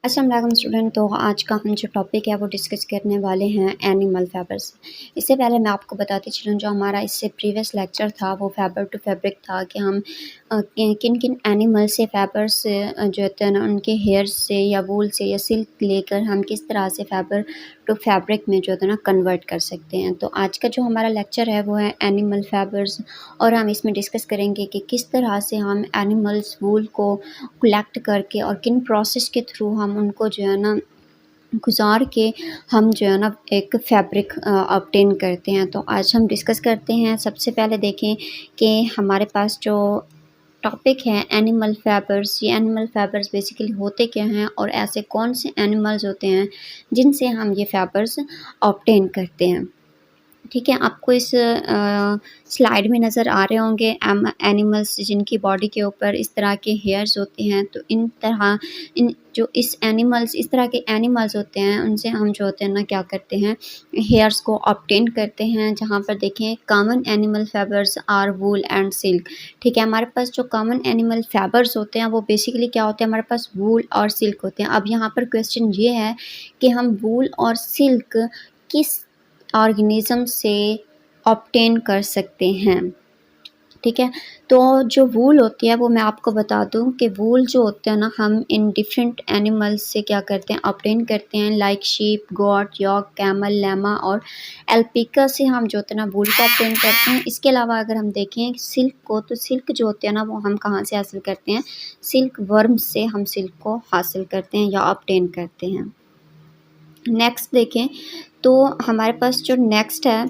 अस्सलाम वालेकुम स्टूडेंट। तो आज का हम जो टॉपिक है वो डिस्कस करने वाले हैं एनिमल फाइबर्स। इससे पहले मैं आपको बताती चलूँ, जो हमारा इससे प्रीवियस लेक्चर था वो फाइबर टू फैब्रिक था कि हम किन किन एनिमल से फाइबर्स जो होते हैं ना, उनके हेयर से या वूल से या सिल्क लेकर हम किस तरह से फाइबर टू फैब्रिक में जो होता है ना कन्वर्ट कर सकते हैं। तो आज का जो हमारा लेक्चर है वो है एनिमल फाइबर्स, और हम इसमें डिस्कस करेंगे कि किस तरह से हम एनिमल्स वूल को कलेक्ट करके और किन प्रोसेस के थ्रू हम उनको जो है ना गुजार के हम जो है ना एक फैब्रिक ऑब्टेन करते हैं। तो आज हम डिस्कस करते हैं। सबसे पहले देखें कि हमारे पास जो टॉपिक है एनिमल फाइबर्स, ये एनिमल फाइबर्स बेसिकली होते क्या हैं और ऐसे कौन से एनिमल्स होते हैं जिनसे हम ये फाइबर्स ऑब्टेन करते हैं। ठीक है, आपको इस स्लाइड में नज़र आ रहे होंगे एनिमल्स जिनकी बॉडी के ऊपर इस तरह के हेयर्स होते हैं। तो इन तरह के एनिमल्स होते हैं, उनसे हम जो होते हैं ना क्या करते हैं, हेयर्स को ऑब्टेन करते हैं। जहाँ पर देखें common animal fibres are wool and silk. ठीक है, हमारे पास जो कॉमन एनिमल फाइबर्स होते हैं वो बेसिकली क्या होते हैं, हमारे पास वूल और सिल्क होते हैं। अब यहाँ पर क्वेश्चन ये है कि हम वूल और सिल्क किस ऑर्गेनिज्म से ऑब्टेन कर सकते हैं। ठीक है, तो जो वूल होती है वो मैं आपको बता दूं कि वूल जो होते हैं ना, हम इन डिफरेंट एनिमल्स से क्या करते हैं, ऑब्टेन करते हैं। लाइक शीप, गोट, यॉक, कैमल, लैमा और एल्पिका से हम जो होते हैं ना वूल को ऑब्टेन करते हैं। इसके अलावा अगर हम देखें सिल्क को, तो सिल्क जो होते हैं ना वो हम कहाँ से हासिल करते हैं, सिल्क वर्म से हम सिल्क को हासिल करते हैं या ऑब्टेन करते हैं। नेक्स्ट देखें तो हमारे पास जो नेक्स्ट है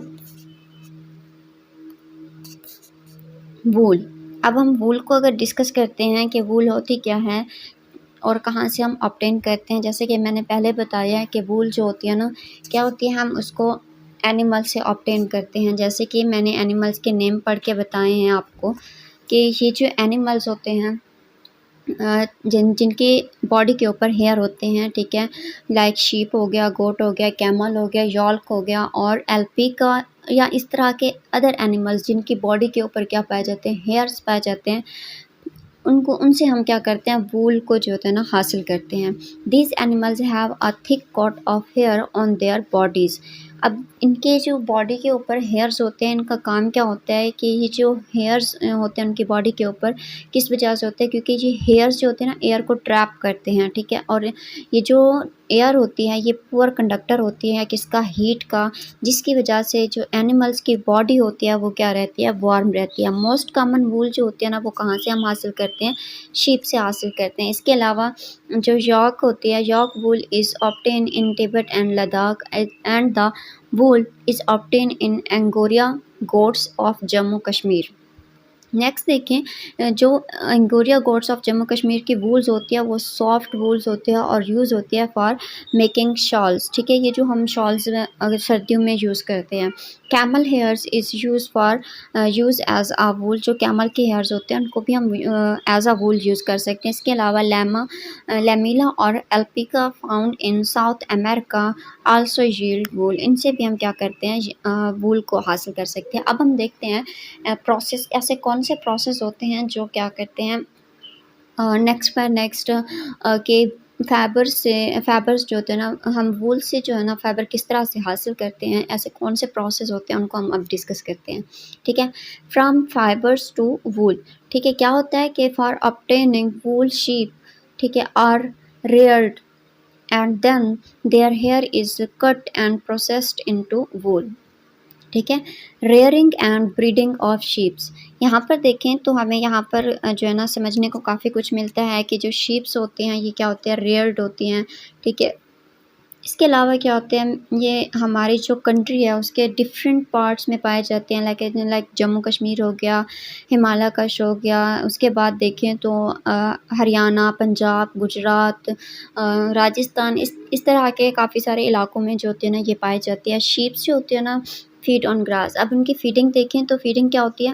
वूल। अब हम वूल को अगर डिस्कस करते हैं कि वूल होती क्या है और कहाँ से हम ऑब्टेन करते हैं। जैसे कि मैंने पहले बताया है कि वूल जो होती है ना क्या होती है, हम उसको एनिमल से ऑब्टेन करते हैं। जैसे कि मैंने एनिमल्स के नेम पढ़ के बताए हैं आपको कि ये जो एनिमल्स होते हैं जिनके बॉडी के ऊपर हेयर होते हैं, ठीक है, लाइक शीप हो गया, गोट हो गया, कैमल हो गया, यॉल्क हो गया और एल्पिका या इस तरह के अदर एनिमल्स जिनकी बॉडी के ऊपर क्या पाए जाते हैं, हेयर्स पाए जाते हैं, उनसे हम क्या करते हैं, वूल को जो होता है ना हासिल करते हैं। These animals have a thick coat of hair on their bodies. अब इनके जो बॉडी के ऊपर हेयर्स होते हैं, इनका काम क्या होता है कि ये जो हेयर्स होते हैं उनकी बॉडी के ऊपर किस वजह से होते हैं, क्योंकि ये हेयर्स जो होते हैं ना एयर को ट्रैप करते हैं। ठीक है, और ये जो एयर होती है ये पुअर कंडक्टर होती है किसका, हीट का, जिसकी वजह से जो एनिमल्स की बॉडी होती है वो क्या रहती है, वार्म रहती है। मोस्ट कॉमन वूल जो होती है ना वो कहाँ से हम हासिल करते हैं, शीप से हासिल करते हैं। इसके अलावा जो यॉक होती है, yak wool is obtain in Tibet and Ladakh and the wool is obtain in angora goats of Jammu Kashmir. Next देखें जो angora goats of Jammu Kashmir की वूल्स होती है वो सॉफ्ट वूल्स होती है और यूज़ होती है फॉर मेकिंग शॉल्स। ठीक है, ये जो हम शॉल्स अगर सर्दियों में यूज़ करते हैं। Camel hairs is use for use as a wool. जो कैमल के हेयर्स होते हैं उनको भी हम एज आ वूल यूज़ कर सकते हैं। इसके अलावा लेमिला और alpaca found in South America also yield wool. इनसे भी हम क्या करते हैं, वूल को हासिल कर सकते हैं। अब हम देखते हैं प्रोसेस, ऐसे कौन से प्रोसेस होते हैं जो क्या करते हैं नेक्स्ट के फाइबर्स जो होते हैं ना, हम वूल से जो है ना फाइबर किस तरह से हासिल करते हैं, ऐसे कौन से प्रोसेस होते हैं उनको हम अब डिस्कस करते हैं। ठीक है, फ्रॉम फाइबर्स टू वूल। ठीक है, क्या होता है कि फॉर ऑब्टेनिंग वूल शीप, ठीक है, are reared and then their hair is cut and processed into wool। ठीक है, rearing and breeding of sheeps. यहाँ पर देखें तो हमें यहाँ पर जो है ना समझने को काफ़ी कुछ मिलता है कि जो शीप्स होते हैं ये क्या होते हैं, रेयर्ड होती हैं। ठीक है, इसके अलावा क्या होते हैं, ये हमारी जो कंट्री है उसके डिफरेंट पार्ट्स में पाए जाते हैं। लाइक जम्मू कश्मीर हो गया, हिमालय कश हो गया। उसके बाद देखें तो हरियाणा, पंजाब, गुजरात, राजस्थान, इस तरह के काफ़ी सारे इलाकों में जो होते हैं ना ये पाई जाती है। शीप्स जो होती है ना फीड ऑन ग्रास। अब उनकी फीडिंग देखें तो फीडिंग क्या होती है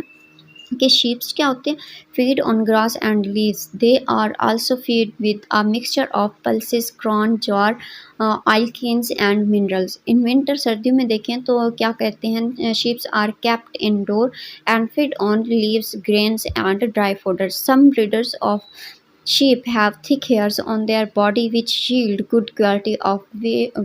कि शीप्स क्या होते हैं, feed on grass and leaves. They are also feed with a mixture of pulses, corn, jowar, oilcakes and minerals. In winter, सर्दियों में देखें तो क्या कहते हैं, sheeps are kept indoor and feed on leaves, grains and dry fodder. Some breeders of Sheep have thick hairs on their body which yield good quality of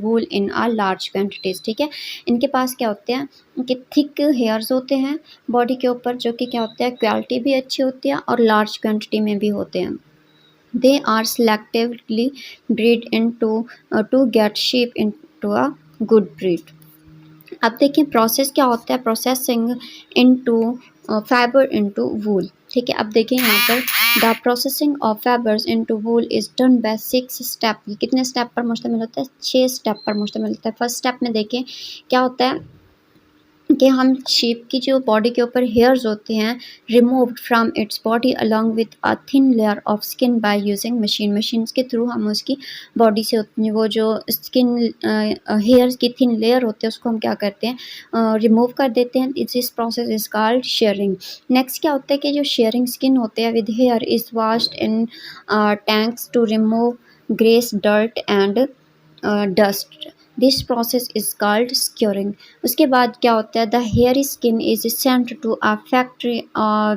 wool in a large quantities। ठीक है, इनके पास क्या होते हैं कि thick hairs होते हैं body के ऊपर, जो कि क्या होता है क्वालिटी भी अच्छी होती है और लार्ज क्वांटिटी में भी होते हैं। They are selectively bred into to get sheep into a good breed। अब देखिए प्रोसेस क्या होता है, प्रोसेसिंग इनटू फाइबर इनटू वूल। ठीक है, अब देखिए यहाँ पर the processing of fibres into wool is done by 6 step. ये कितने स्टेप पर मुश्तमिल होता है? 6 स्टेप पर मुश्तमिल होता है। फर्स्ट स्टेप में देखिए क्या होता है कि हम शीप की जो बॉडी के ऊपर हेयर्स होते हैं removed from its body along with a thin layer of skin by using machines के थ्रू हम उसकी बॉडी से वो जो स्किन हेयर्स की थिन लेयर होते हैं उसको हम क्या करते हैं रिमूव कर देते हैं। This process is called shearing. Next क्या होता है कि जो शेयरिंग स्किन होते हैं with hair is washed in tanks to remove grease dirt and dust. This process is called scouring. उसके बाद क्या होता है the hair skin is sent to a factory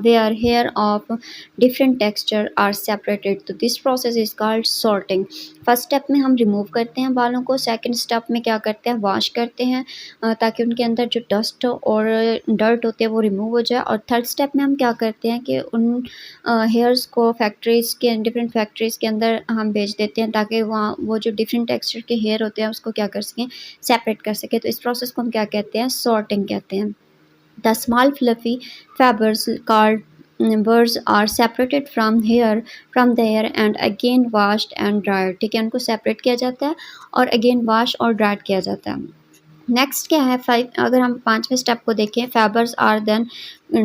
where hair of different texture are separated. तो this process is called sorting. First step में हम remove करते हैं बालों को, सेकंड स्टेप में क्या करते हैं वॉश करते हैं ताकि उनके अंदर जो डस्ट और डर्ट होते हैं वो रिमूव हो जाए। और थर्ड स्टेप में हम क्या करते हैं कि उन हेयर्स को फैक्ट्रीज़ के डिफरेंट फैक्ट्रीज़ के अंदर हम भेज देते हैं ताकि वहाँ वो जो डिफरेंट टेक्सचर के हेयर होते हैं उसको क्या कर सकें सेपरेट कर सकें। तो इस प्रोसेस को हम क्या कहते हैं सॉर्टिंग कहते हैं। The small fluffy fibres called birds are separated from the hair and again washed and dried। ठीक है, उनको सेपरेट किया जाता है और अगेन वॉश और ड्राइड किया जाता है। नेक्स्ट क्या है अगर हम पाँचवें स्टेप को देखें fibres are then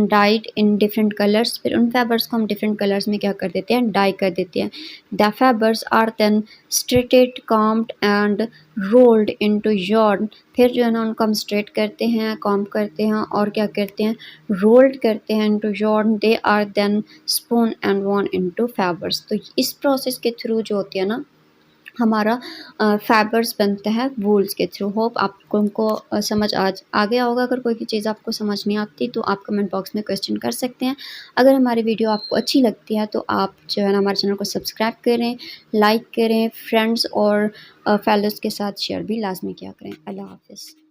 dyed in different colours. फिर उन फाइबर्स को हम डिफरेंट कलर्स में क्या कर देते हैं डाई कर देते हैं। The fibres are then stretched combed and rolled into yarn। फिर जो है ना उनको हम स्ट्रेट करते हैं कॉम्ब करते हैं और क्या करते हैं रोल्ड करते हैं into yarn। They are then spun and woven into fibres. तो इस प्रोसेस के थ्रू जो होती है ना हमारा फाइबर्स बनता है वूल्स के थ्रू। होप आपको उनको समझ आज आ गया होगा। अगर कोई भी चीज़ आपको समझ नहीं आती तो आप कमेंट बॉक्स में क्वेश्चन कर सकते हैं। अगर हमारी वीडियो आपको अच्छी लगती है तो आप जो है ना हमारे चैनल को सब्सक्राइब करें, लाइक करें, फ्रेंड्स और फेलोज़ के साथ शेयर भी लाजमी किया करें। अल्लाह हाफ़िज़।